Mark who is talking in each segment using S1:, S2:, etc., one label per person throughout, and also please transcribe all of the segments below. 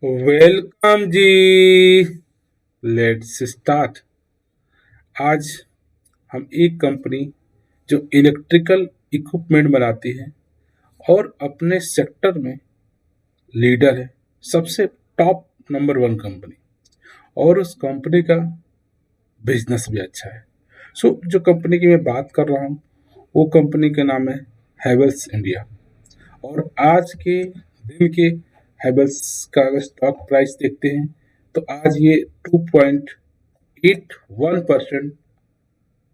S1: Welcome ji. Let's start. आज हम एक कंपनी जो इलेक्ट्रिकल इक्विपमेंट बनाती है और अपने सेक्टर में लीडर है, सबसे टॉप नंबर वन कंपनी, और उस कंपनी का बिजनेस भी अच्छा है। जो कंपनी की मैं बात कर रहा हूँ वो कंपनी का नाम है हैवेल्स इंडिया। और आज के दिन के हैवेल्स का अगर स्टॉक प्राइस देखते हैं तो आज ये 2.81%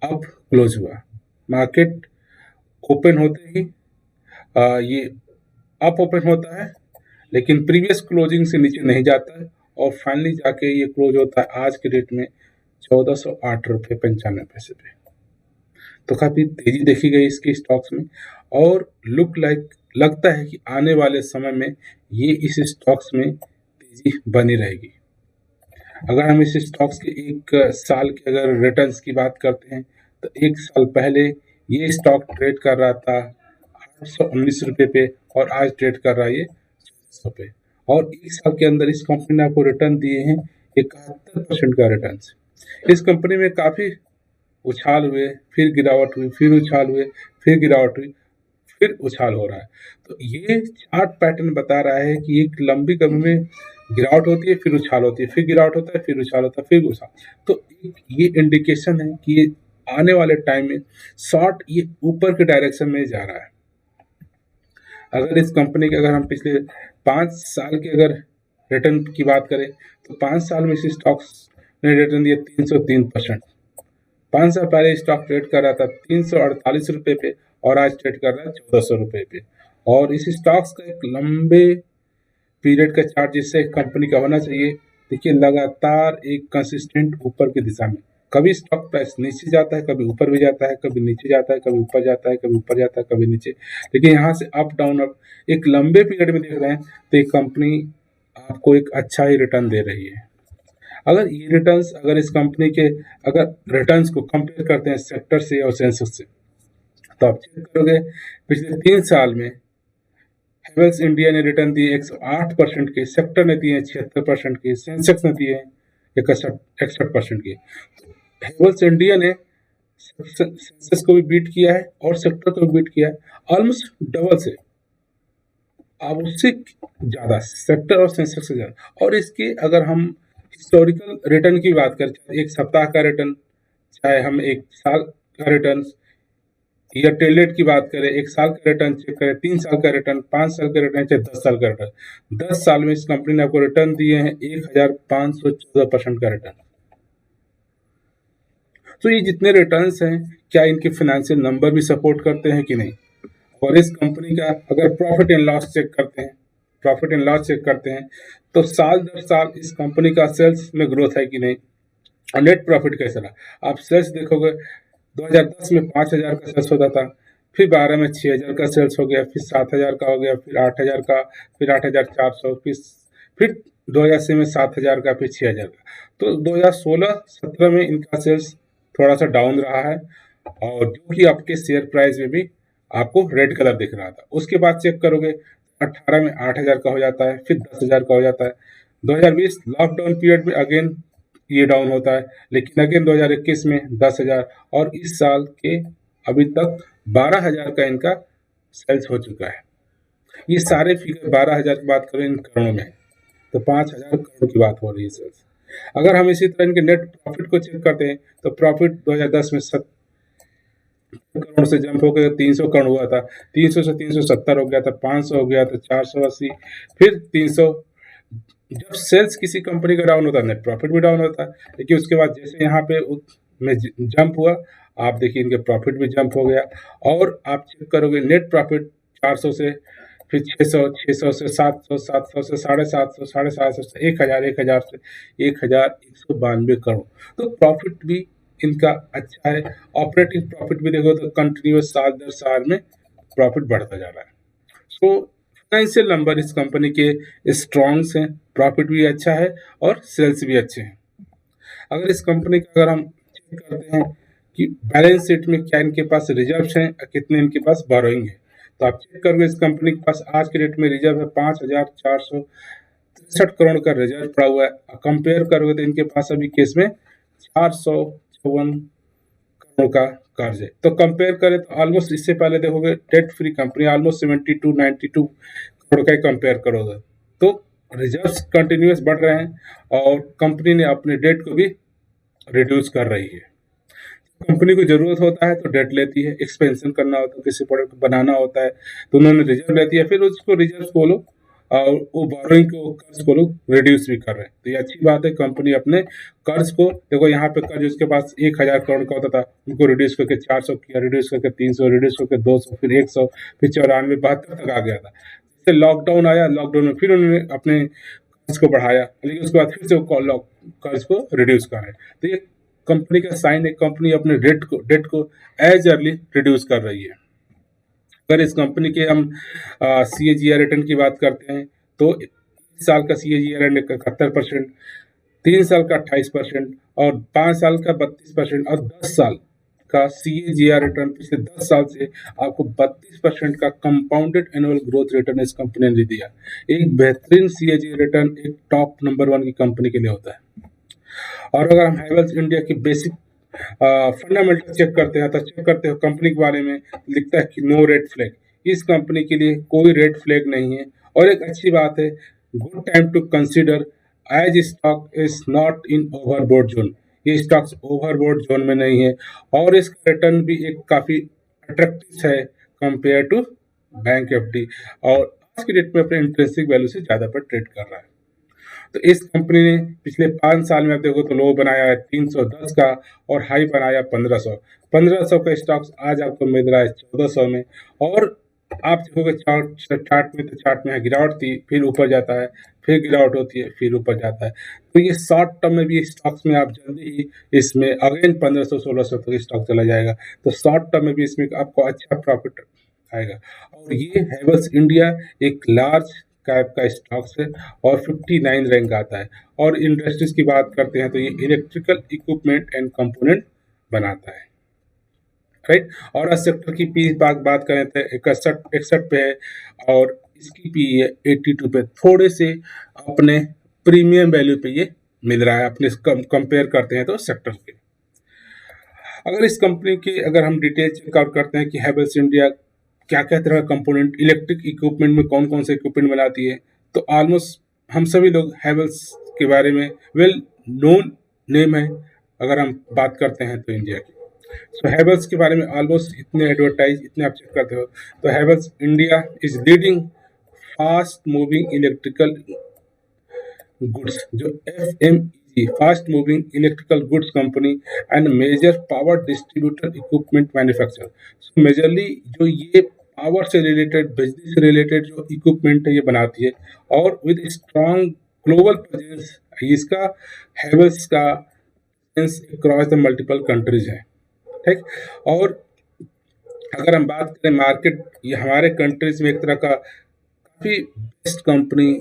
S1: अब क्लोज हुआ। मार्केट ओपन होते ही ये अप ओपन होता है, लेकिन प्रीवियस क्लोजिंग से नीचे नहीं जाता है और फाइनली जाके ये क्लोज होता है आज के डेट में 1408 रुपये 95 पैसे पे। तो काफी तेजी देखी गई इसके स्टॉक्स में, और लुक लाइक लगता है कि आने वाले समय में ये इस स्टॉक्स में तेजी बनी रहेगी। अगर हम इस स्टॉक्स के एक साल के अगर रिटर्न्स की बात करते हैं तो एक साल पहले ये स्टॉक ट्रेड कर रहा था 819 रुपये पे, और आज ट्रेड कर रहा है ये 1400 पे। और एक साल के अंदर इस कंपनी ने आपको रिटर्न दिए हैं 71% का रिटर्न। इस कंपनी में काफी उछाल हुए, फिर गिरावट हुई, फिर उछाल हुए, फिर गिरावट हुई, फिर उछाल हो रहा है। तो ये चार्ट पैटर्न बता रहा है कि एक लंबी कमी में गिरावट होती है, फिर उछाल होती है, फिर गिरावट होता है, फिर उछाल होता है, फिर उछाल। तो एक ये इंडिकेशन है कि ये आने वाले टाइम में शॉर्ट ये ऊपर के डायरेक्शन में जा रहा है। अगर इस कंपनी के अगर हम पिछले 5 साल के अगर रिटर्न की बात करें तो 5 साल में इस स्टॉक्स ने रिटर्न दिया 303%। 5 साल पहले स्टॉक ट्रेड कर रहा था 348 रुपये पे, और आज ट्रेड कर रहा है 1400 रुपये पे। और इस स्टॉक्स का एक लंबे पीरियड का चार्ट जिससे कंपनी का होना चाहिए, देखिए लगातार एक कंसिस्टेंट ऊपर की दिशा में। कभी स्टॉक प्राइस नीचे जाता है, कभी ऊपर भी जाता है, कभी नीचे जाता है, कभी ऊपर जाता है, कभी ऊपर जाता है, कभी नीचे। लेकिन यहाँ से अप डाउन अप एक लंबे पीरियड में देख रहे हैं तो एक कंपनी आपको एक अच्छा ही रिटर्न दे रही है। अगर ये रिटर्न्स अगर इस कंपनी के अगर रिटर्न्स को कंपेयर करते हैं सेक्टर से और सेंसेक्स से, तो आप चेक करोगे पिछले 3 साल में हैवेल्स इंडिया ने रिटर्न दिए 108% के, सेक्टर ने दिए 76% के, सेंसेक्स ने दिए 61% के। हैवेल्स इंडिया ने सेंसेक्स को भी बीट किया है और सेक्टर को भी बीट किया है, ऑलमोस्ट डबल से। अब उससे ज्यादा सेक्टर और सेंसेक्स से ज्यादा। और इसके अगर हम हिस्टोरिकल रिटर्न की बात करें, चाहे एक सप्ताह का रिटर्न, चाहे हम एक साल का रिटर्न या टेलेट की बात करें, एक साल का रिटर्न चेक करें, 3 साल का रिटर्न, 5 साल का रिटर्न, चाहे 10 साल का रिटर्न, 10 साल में इस कंपनी ने आपको रिटर्न दिए हैं 1514% का रिटर्न। तो ये जितने रिटर्न्स हैं, क्या इनके फाइनेंशियल नंबर भी सपोर्ट करते हैं कि नहीं? और इस कंपनी का अगर प्रॉफिट एंड लॉस चेक करते हैं तो साल दर साल इस कंपनी का सेल्स में ग्रोथ है कि नहीं, और नेट प्रॉफिट कैसा रहा। आप सेल्स देखोगे 2010 में 5,000 का सेल्स होता था, फिर 12 में 6,000 का सेल्स हो गया, फिर 7,000 का हो गया, फिर 8,000 का, फिर 8,400, फिर 2080 में 7,000 का, फिर 6,000 का। तो 2016-17 में इनका सेल्स थोड़ा सा डाउन रहा है, और जो कि आपके शेयर प्राइस में भी आपको रेड कलर दिख रहा था। उसके बाद चेक करोगे 18 में 8,000 का हो जाता है, फिर 10,000 का हो जाता है। 2020 लॉकडाउन पीरियड में अगेन ये डाउन होता है, लेकिन अगेन 2021 में 10,000, और इस साल के अभी तक 12,000 का इनका सेल्स हो चुका है। ये सारे फिगर 12,000 की बात करें इन करोड़ों में है, तो 5,000 करोड़ की बात हो रही है सेल्स। अगर हम इसी तरह इनके नेट प्रॉफिट को चेक करते हैं तो प्रॉफिट 2010 में 70 करोड़ से जंप होकर 300 करोड़ हुआ था, 300 से 370 हो गया था, 500 हो गया था, 480, फिर 300। जब सेल्स किसी कंपनी का डाउन होता है नेट प्रॉफिट भी डाउन होता है, लेकिन उसके बाद जैसे यहाँ पे में जंप हुआ, आप देखिए इनके प्रॉफिट भी जंप हो गया। और आप चेक करोगे नेट प्रॉफिट 400 से, फिर 600, 600 से 700, 700 से 750, 750 से 1,000, 1,000 से 1,192 करोड़। तो प्रॉफिट भी इनका अच्छा है। ऑपरेटिंग प्रॉफिट भी देखो तो कंटिन्यूस साल दर साल में प्रॉफिट बढ़ता जा रहा है। सो फाइनेंशियल नंबर इस कंपनी के स्ट्रॉन्ग्स हैं, प्रॉफिट भी अच्छा है और सेल्स भी अच्छे हैं। अगर इस कंपनी का अगर हम चेक करते हैं कि बैलेंस शीट में क्या इनके पास रिजर्व्स हैं, कितने इनके पास बोरोइंग है, तो आप चेक करोगे इस कंपनी के पास आज के डेट में रिजर्व है 5,400 63 करोड़ का रिजर्व पड़ा हुआ है। कंपेयर करोगे तो इनके पास अभी केस में 454 करोड़ का कर्ज है। तो कंपेयर करें तो ऑलमोस्ट, इससे पहले देखोगे debt free company almost 72-92 crore का ही कंपेयर करोगे। तो रिजर्व्स कंटिन्यूस बढ़ रहे हैं और कंपनी ने अपने डेट को भी रिड्यूस कर रही है। कंपनी को जरूरत होता है तो डेट लेती है, एक्सपेंशन करना होता है, किसी प्रोडक्ट बनाना होता है तो उन्होंने रिजर्व लेती है, फिर उसको रिजर्व को लो और वो बोरोइंग को, कर्ज को लोग रिड्यूस भी कर रहे हैं। तो ये अच्छी बात है, कंपनी अपने कर्ज को, देखो यहाँ पे कर्ज उसके पास 1000 करोड़ का होता था, उनको रिड्यूस करके 400 किया, रिड्यूस करके 300, रिड्यूस करके 200, फिर 100, फिर 94, 72 तक आ गया था। जैसे लॉकडाउन आया, लॉकडाउन में फिर उन्होंने अपने कर्ज को बढ़ाया, लेकिन उसके बाद फिर से वो कर्ज को रिड्यूस कर रहे हैं। तो ये कंपनी का साइन है, कंपनी अपने डेट को एज अर्ली रिड्यूस कर रही है। अगर इस कंपनी के हम CAGR रिटर्न की बात करते हैं तो 1 साल का CAGR 71%, 3 साल का 28% और 5 साल का 32% और 10 साल का CAGR रिटर्न पिछले 10 साल से आपको 32% का कंपाउंडेड एनुअल ग्रोथ रिटर्न इस कंपनी ने दिया। एक बेहतरीन CAGR रिटर्न एक टॉप नंबर 1 की कंपनी के लिए होता है। और अगर हम हैवेल्स इंडिया की बेसिक फंडामेंटल चेक करते हैं तो चेक करते हो कंपनी के बारे में, लिखता है कि नो रेड फ्लैग। इस कंपनी के लिए कोई रेड फ्लैग नहीं है। और एक अच्छी बात है, good time to consider as stock is not in overbought zone. ये स्टॉक्स ओवरबोट जोन में नहीं है और इसका रिटर्न भी एक काफी अट्रैक्टिव है कंपेयर टू बैंक FD, और आज की डेट में अपने इंट्रेंसिक वैल्यू से ज्यादा पर ट्रेड कर रहा है। तो इस कंपनी ने पिछले 5 साल में आप देखो तो लो बनाया है 310 का और हाई बनाया 1500। 1500 का स्टॉक्स आज आपको मिल रहा है 1400 में। और आप देखोगे चार्ट में गिरावट थी, फिर ऊपर जाता है, फिर गिरावट होती है, फिर ऊपर जाता है। तो ये शॉर्ट टर्म में भी स्टॉक्स में आप जल्दी ही इसमें अगेन 1500-1600 तक स्टॉक चला जाएगा। तो शॉर्ट टर्म में भी इसमें आपको अच्छा प्रॉफिट आएगा। और ये हैवेल्स इंडिया एक लार्ज कैप का स्टॉक्स है और 59 रैंक आता है। और इंडस्ट्रीज की बात करते हैं तो ये इलेक्ट्रिकल इक्विपमेंट एंड कंपोनेंट बनाता है, राइट। और आज सेक्टर की पी बात करें तो 61 पे है और इसकी पी है 82 पे, थोड़े से अपने प्रीमियम वैल्यू पे ये मिल रहा है अपने कंपेयर करते हैं तो सेक्टर के। अगर इस कंपनी की अगर हम डिटेल चेकआउट करते हैं कि हैवेल्स इंडिया क्या क्या तरह का कंपोनेंट, इलेक्ट्रिक इक्विपमेंट में कौन कौन से इक्विपमेंट बनाती है, तो ऑलमोस्ट हम सभी लोग हैवेल्स के बारे में वेल नोन नेम है अगर हम बात करते हैं तो इंडिया की। तो हैवेल्स के बारे में ऑलमोस्ट इतने एडवर्टाइज, इतने आप चेक करते हो तो Havells India is leading fast moving electrical goods, जो FMEG fast moving electrical goods company and major power distributor equipment manufacture. So majorly जो ये पावर से रिलेटेड, बिजली से रिलेटेड जो इक्विपमेंट है ये बनाती है और विद स्ट्रॉन्ग ग्लोबल प्रेजेंस। इसका हैवेल्स का अक्रॉस द मल्टीपल कंट्रीज है, ठीक। और अगर हम बात करें मार्केट, ये हमारे कंट्रीज में एक तरह का काफी बेस्ट कंपनी,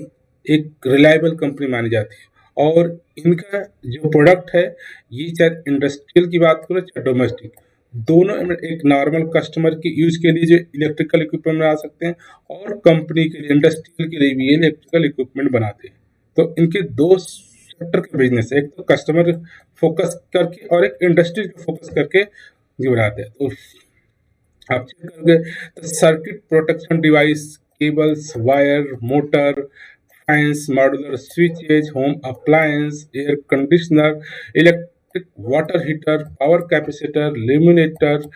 S1: एक रिलायबल कंपनी मानी जाती है। और इनका जो प्रोडक्ट है ये चाहे इंडस्ट्रियल की बात करो चाहे डोमेस्टिक, दोनों में एक नॉर्मल कस्टमर की यूज के लिए जो इलेक्ट्रिकल इक्विपमेंट बना सकते हैं और कंपनी के लिए, इंडस्ट्रियल के लिए भी इलेक्ट्रिकल इक्विपमेंट बनाते हैं। तो इनके दो सेक्टर का बिजनेस है, एक तो कस्टमर फोकस करके और एक इंडस्ट्री को फोकस करके ये बनाते हैं। तो आप चेक करोगे तो circuit protection device, cables, wire, motor, fans, modular switches, home appliance, air conditioner, electric water heater, power capacitor, eliminator,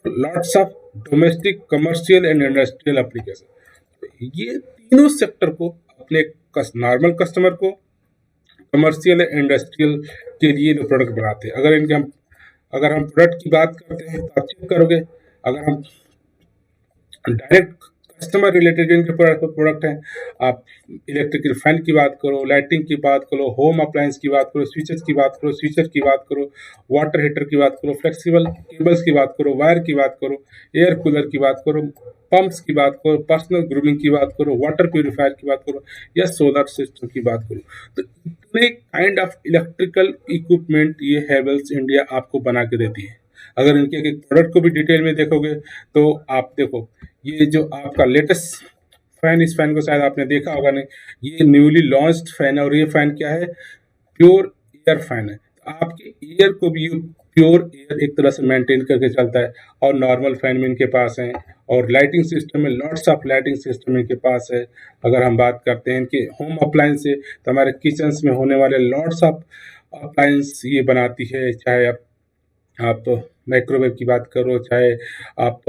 S1: lots of domestic, commercial and industrial application. ये तीनों सेक्टर को अपने नॉर्मल कस्टमर को, कमर्शियल एंड इंडस्ट्रियल के लिए जो product बनाते हैं। अगर हम प्रोडक्ट की बात करते हैं तो आप चेक करोगे, अगर हम डायरेक्ट कस्टमर रिलेटेड जिनके प्रोडक्ट हैं, आप इलेक्ट्रिकल फैन की बात करो, लाइटिंग की बात करो, होम अप्लायंस की बात करो, स्विचेस की बात करो, स्विचर की बात करो, वाटर हीटर की बात करो, फ्लेक्सिबल केबल्स की बात करो, वायर की बात करो, एयर कूलर की बात करो, पंप्स की बात करो, पर्सनल ग्रूमिंग की बात करो, वाटर प्यूरिफायर की बात करो या सोलर सिस्टम की बात करो, तो इतने काइंड ऑफ इलेक्ट्रिकल इक्विपमेंट ये हैवेल्स इंडिया आपको बना के देती है। अगर इनके एक प्रोडक्ट को भी डिटेल में देखोगे तो आप देखो, ये जो आपका लेटेस्ट फैन, इस फैन को शायद आपने देखा होगा नहीं, ये न्यूली लॉन्च्ड फैन है और ये फैन क्या है, प्योर एयर फैन है। तो आपके एयर को भी प्योर एयर एक तरह से मेंटेन करके चलता है। और नॉर्मल फैन में इनके पास है, और लाइटिंग सिस्टम में लॉट्स ऑफ लाइटिंग सिस्टम इनके पास है। अगर हम बात करते हैं इनके होम अप्लायंस से, तो हमारे किचन्स में होने वाले लॉट्स ऑफ अप्लायंस ये बनाती है, चाहे आप माइक्रोवेव की बात करो, चाहे आप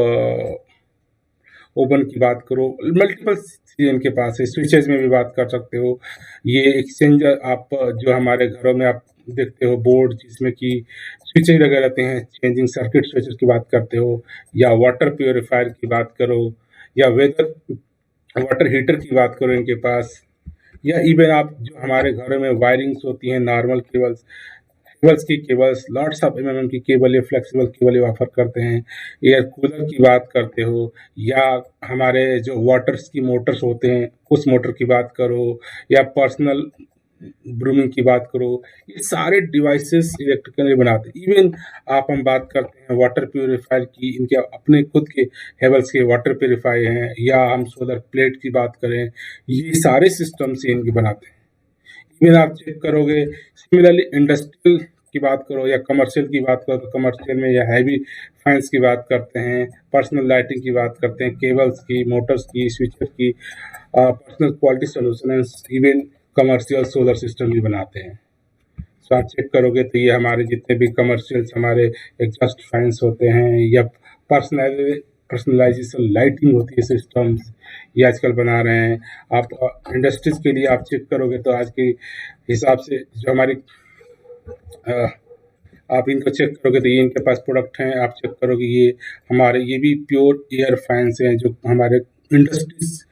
S1: ओवन की बात करो, मल्टीपल चीज़ें इनके पास है। स्विचेज में भी बात कर सकते हो। ये एक्सचेंजर आप जो हमारे घरों में आप देखते हो बोर्ड जिसमें कि स्विचेज लगे रहते हैं, चेंजिंग सर्किट स्विचेस की बात करते हो, या वाटर प्योरीफायर की बात करो, या वेदर वाटर हीटर की बात करो इनके पास, या इवन आप जो हमारे घरों में वायरिंग्स होती हैं, नॉर्मल केबल्स, केबल्स की केबल्स, लॉट्स ऑफ एमएम की केबल, ये फ्लेक्सिबल केबल ये ऑफर करते हैं। एयर कूलर की बात करते हो, या हमारे जो वाटर्स की मोटर्स होते हैं उस मोटर की बात करो, या पर्सनल ब्रूमिंग की बात करो, ये सारे डिवाइसेस इलेक्ट्रिकली बनाते हैं। इवन आप हम बात करते हैं वाटर प्यूरिफायर की, इनके अपने खुद के हेवल्स के वाटर प्यूरिफायर हैं, या हम सोलर प्लेट की बात करें, ये सारे सिस्टम से इनके बनाते हैं। इवन आप चेक करोगे, सिमिलरली इंडस्ट्रियल की बात करो या कमर्शियल की बात करो, तो कमर्शियल में या हैवी फैंस की बात करते हैं, पर्सनल लाइटिंग की बात करते हैं, केबल्स की, मोटर्स की, स्विचेस की, personal quality solutions, even commercial solar system भी बनाते हैं। सो आप चेक करोगे तो ये हमारे जितने भी कमर्शियल्स हमारे एग्जॉस्ट फैंस होते हैं, या पर्सनलाइजेशन लाइटिंग होती है सिस्टम्स, ये आजकल बना रहे हैं। आप इंडस्ट्रीज के लिए आप चेक करोगे तो आज के हिसाब से जो हमारी आप इनको चेक करोगे तो ये इनके पास प्रोडक्ट हैं। आप चेक करोगे ये हमारे ये भी प्योर एयर फैंस हैं जो हमारे इंडस्ट्रीज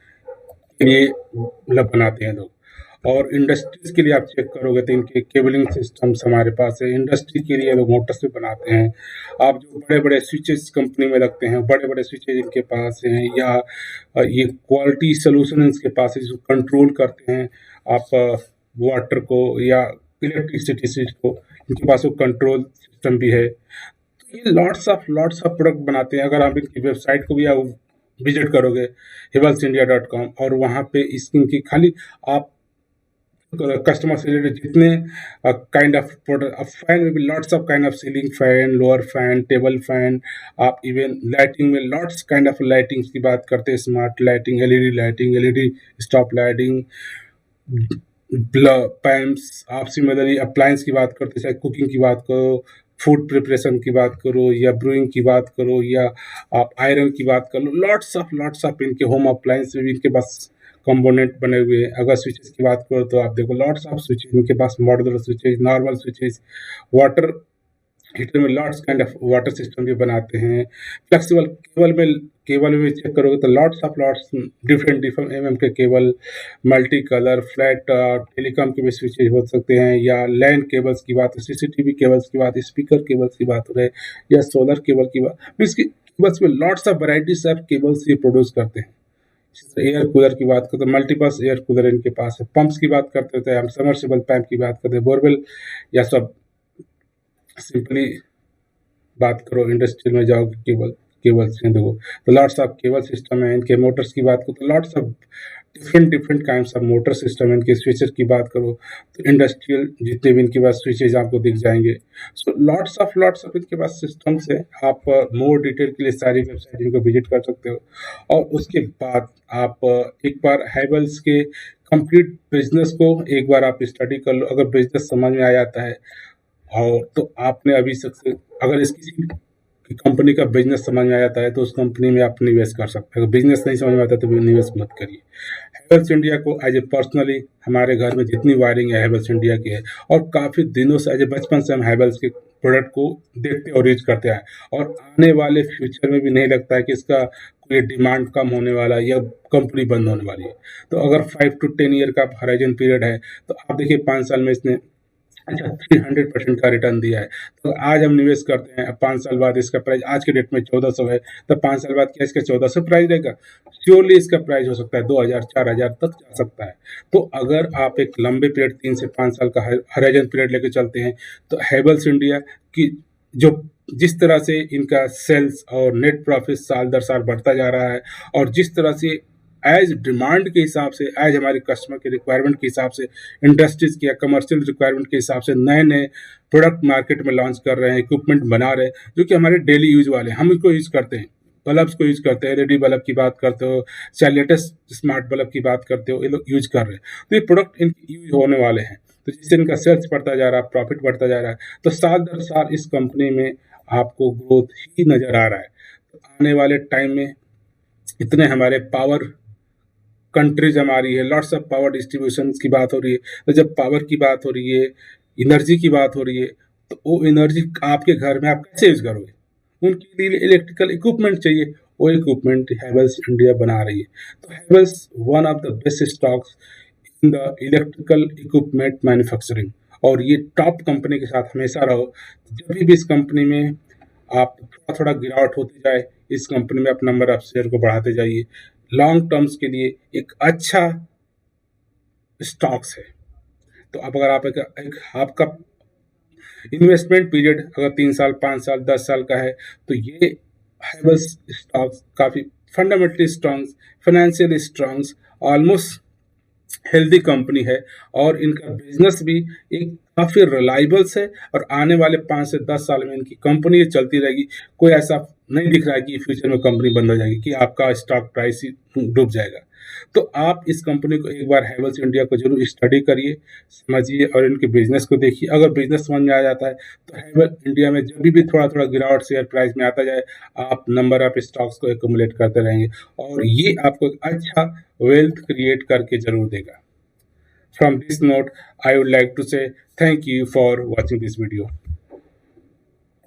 S1: के लिए मतलब बनाते हैं लोग। और इंडस्ट्रीज के लिए आप चेक करोगे तो इनके केबलिंग सिस्टम्स हमारे पास है। इंडस्ट्री के लिए लोग मोटर्स भी बनाते हैं। आप जो बड़े बड़े स्विचेस कंपनी में रखते हैं, बड़े बड़े स्विचेज इनके पास हैं, या ये क्वालिटी सोल्यूशन इनके पास है जो कंट्रोल करते हैं आप वाटर को या इलेक्ट्रिसिटी स्विच को, इनके पास वो कंट्रोल सिस्टम भी है। तो ये लॉट्स ऑफ प्रोडक्ट बनाते हैं। अगर आप इनकी वेबसाइट को भी आप विजिट करोगे hivalsindia.com, और वहाँ पे इनकी खाली आप कस्टमर से रिलेटेड जितने काइंड ऑफ प्रोडक्ट, फैन में भी lots of kind of ceiling fan, lower fan, table fan, आप इवन लाइटिंग में लॉट्स काइंड ऑफ लाइटिंग्स की बात करते हैं, smart lighting, LED stop lighting, PAMPs, आप सिमिलरली अप्लायंस की बात करते हैं, चाहे कुकिंग की बात करो, फूड प्रिपरेशन की बात करो, या ब्रूइंग की बात करो, या आप आयरन की बात कर लो, लॉट्स ऑफ इनके होम अप्लायंस में भी इनके पास कंपोनेंट बने हुए हैं। अगर स्विचेस की बात करो तो आप देखो लॉट्स ऑफ स्विचेस इनके पास, modular switches, normal switches, water heater में lots kind of water system भी बनाते हैं। फ्लेक्सिबल केबल में चेक करोगे तो लॉट्स डिफरेंट एमएम के cable, multi colour, flat, telecom के भी स्विचेज हो सकते हैं, या लैन केबल्स की बात, सीसीटीवी केबल्स की बात, स्पीकर केबल्स की बात हो रही है, या सोलर केबल की बात, मीन्स की केबल्स में lots of varieties of cables ये प्रोड्यूस करते हैं। एयर कूलर की बात करते हैं, मल्टीपर्पस एयर कूलर इनके पास है। पंप्स की बात करते थे हम, सबमर्सिबल पंप की बात करते हैं, बोरवेल, या सब सिंपली बात करो इंडस्ट्रियल में जाओगे केबल्स हैं देखो तो लॉट्स ऑफ केबल सिस्टम है। इनके मोटर्स की बात करो तो lots of different kinds of motor system है। इनके स्विचेस की बात करो तो इंडस्ट्रियल जितने भी इनके पास स्विचेज आपको दिख जाएंगे। सो लॉट्स ऑफ इनके पास सिस्टम्स है। आप मोर डिटेल के लिए सारी वेबसाइट इनको विजिट कर सकते हो। और उसके बाद आप एक बार हैवेल्स के कंप्लीट बिजनेस को एक बार आप स्टडी कर लो। अगर बिजनेस समझ में आ जाता है और तो आपने अभी सक्सेस, अगर इस किसी कंपनी का बिजनेस समझ में आ जाता है तो उस कंपनी में आप निवेश कर सकते हो। अगर बिजनेस नहीं समझ में आता तो निवेश मत करिए। हैवेल्स इंडिया को एज ए पर्सनली हमारे घर में जितनी वायरिंग है हैवेल्स इंडिया की है, और काफ़ी दिनों से एज ए बचपन से हम हैवेल्स के प्रोडक्ट को देखते और यूज करते हैं, और आने वाले फ्यूचर में भी नहीं लगता है कि इसका कोई डिमांड कम होने वाला है या कंपनी बंद होने वाली है। तो अगर 5 to 10 ईयर का हराइजन पीरियड है तो आप देखिए 5 साल में इसने अच्छा 300% का रिटर्न दिया है। तो आज हम निवेश करते हैं, अब 5 साल बाद इसका प्राइस आज के डेट में 1400 है, तो 5 साल बाद क्या इसका 1400 प्राइस रहेगा? श्योरली इसका प्राइस हो सकता है 2000 4000 तक जा सकता है। तो अगर आप एक लंबे पीरियड 3 से 5 साल का हराइजन पीरियड लेके चलते हैं तो हैवेल्स इंडिया की जो जिस तरह से इनका सेल्स और नेट प्रॉफिट साल दर साल बढ़ता जा रहा है, और जिस तरह से एज डिमांड के हिसाब से, एज हमारे कस्टमर के रिक्वायरमेंट के हिसाब से, इंडस्ट्रीज की या कमर्शियल रिक्वायरमेंट के हिसाब से नए नए प्रोडक्ट मार्केट में लॉन्च कर रहे हैं, इक्विपमेंट बना रहे हैं जो कि हमारे डेली यूज वाले, हम इसको यूज करते हैं। बल्ब्स को यूज करते हैं, एलईडी बल्ब की बात करते हो, चाहे लेटेस्ट स्मार्ट बल्ब की बात करते हो, ये लोग यूज कर रहे हैं। तो ये प्रोडक्ट इनके यूज होने वाले हैं, तो जिससे इनका सेल्स बढ़ता जा रहा है, प्रॉफिट बढ़ता जा रहा है। तो साल दर साल इस कंपनी में आपको ग्रोथ ही नजर आ रहा है। तो आने वाले टाइम में इतने हमारे पावर कंट्रीज हमारी है, लॉट्स ऑफ पावर डिस्ट्रीब्यूशन की बात हो रही है। तो जब पावर की बात हो रही है, एनर्जी की बात हो रही है, तो वो एनर्जी आपके घर में आप कैसे यूज करोगे? उनके लिए इलेक्ट्रिकल इक्विपमेंट चाहिए, वो इक्विपमेंट हैवेल्स इंडिया बना रही है। तो Havells one of the best stocks in the electrical equipment manufacturing, और ये टॉप कंपनी के साथ हमेशा रहो। जब भी इस कंपनी में आप थोड़ा थोड़ा गिरावट होती जाए, इस कंपनी में अपना नंबर ऑफ शेयर को बढ़ाते जाइए। लॉन्ग टर्म्स के लिए एक अच्छा स्टॉक्स है। तो अब अगर आप एक आपका इन्वेस्टमेंट पीरियड अगर 3 साल, 5 साल, 10 साल का है, तो ये हैवेल्स स्टॉक्स काफ़ी fundamentally strong, financially strong, almost healthy company है, और इनका बिजनेस भी एक काफ़ी रिलायबल्स है, और आने वाले 5 से 10 साल में इनकी कंपनी ये चलती रहेगी। कोई ऐसा नहीं दिख रहा है कि फ्यूचर में कंपनी बंद हो जाएगी, कि आपका स्टॉक प्राइस ही डूब जाएगा। तो आप इस कंपनी को एक बार हैवेल्स इंडिया को जरूर स्टडी करिए, समझिए, और इनके बिजनेस को देखिए। अगर बिजनेस समझ में आ जाता है, तो हैवेल्स इंडिया में जब भी थोड़ा थोड़ा गिरावट शेयर प्राइस में आता जाए, आप नंबर ऑफ स्टॉक्स को एक्यूमुलेट करते रहेंगे, और ये आपको एक अच्छा वेल्थ क्रिएट करके जरूर देगा। From this note, I would like to say thank you for watching this video.